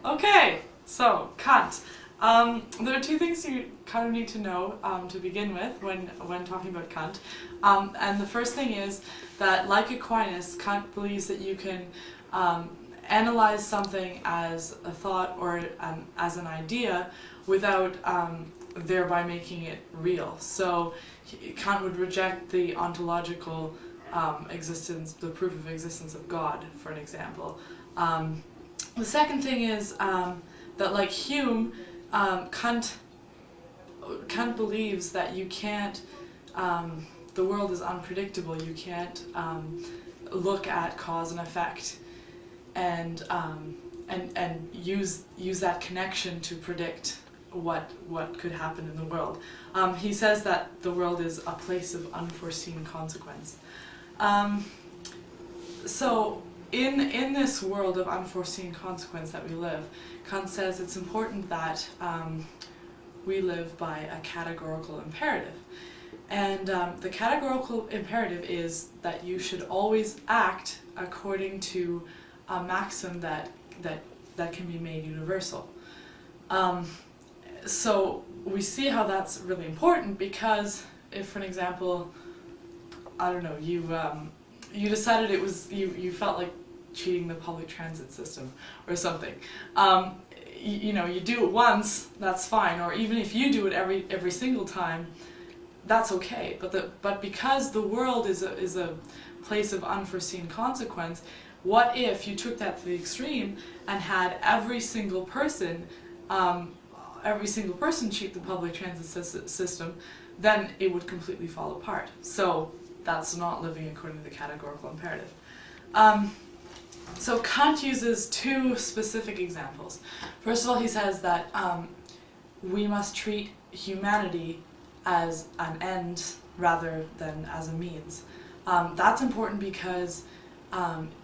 Okay, so Kant. There are two things you kind of need to know to begin with when talking about Kant. And the first thing is that, like Aquinas, Kant believes that you can analyze something as a thought or as an idea without thereby making it real. So Kant would reject the ontological existence, the proof of existence of God, for an example. The second thing is that, like Hume, Kant believes that you can't, the world is unpredictable. You can't look at cause and effect and use that connection to predict what could happen in the world. He says that the world is a place of unforeseen consequence. So in this world of unforeseen consequence that we live, Kant says it's important that we live by a categorical imperative. And the categorical imperative is that you should always act according to a maxim that can be made universal. So we see how that's really important, because if, for an example, I don't know, you decided you felt like cheating the public transit system or something. You do it once, that's fine, or even if you do it every single time, that's okay. But because the world is a place of unforeseen consequence, what if you took that to the extreme and had every single person cheat the public transit system? Then it would completely fall apart. So that's not living according to the categorical imperative. So Kant uses two specific examples. First of all, he says that we must treat humanity as an end rather than as a means. That's important because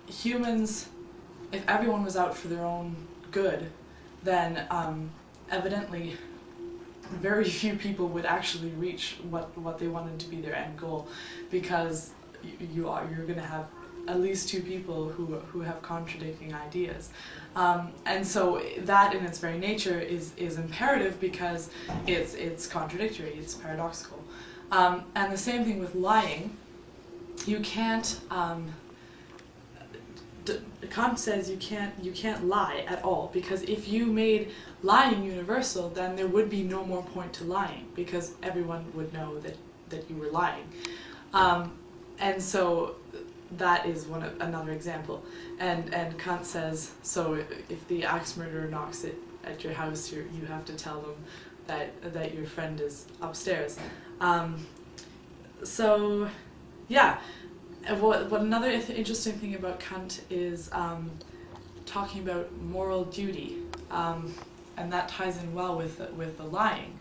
humans, if everyone was out for their own good, then evidently very few people would actually reach what they wanted to be their end goal, because you're going to have at least two people who have contradicting ideas. And so that in its very nature is imperative, because it's contradictory, it's paradoxical. And the same thing with lying. You can't, Kant says you can't lie at all, because if you made lying universal, then there would be no more point to lying, because everyone would know that you were lying. And so that is another example. And Kant says, so if the axe murderer knocks at your house, you have to tell them that your friend is upstairs. So yeah, what another interesting thing about Kant is talking about moral duty, and that ties in well with the lying,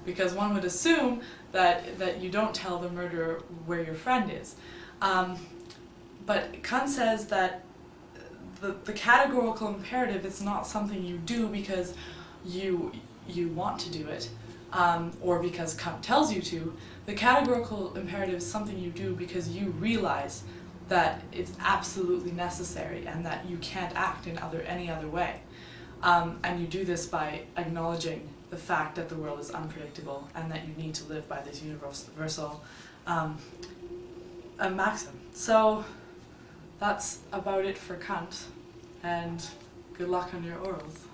because one would assume that you don't tell the murderer where your friend is. But Kant says that the categorical imperative is not something you do because you want to do it, or because Kant tells you to. The categorical imperative is something you do because you realize that it's absolutely necessary and that you can't act in any other way. And you do this by acknowledging the fact that the world is unpredictable and that you need to live by this universal maxim. So that's about it for Kant, and good luck on your orals.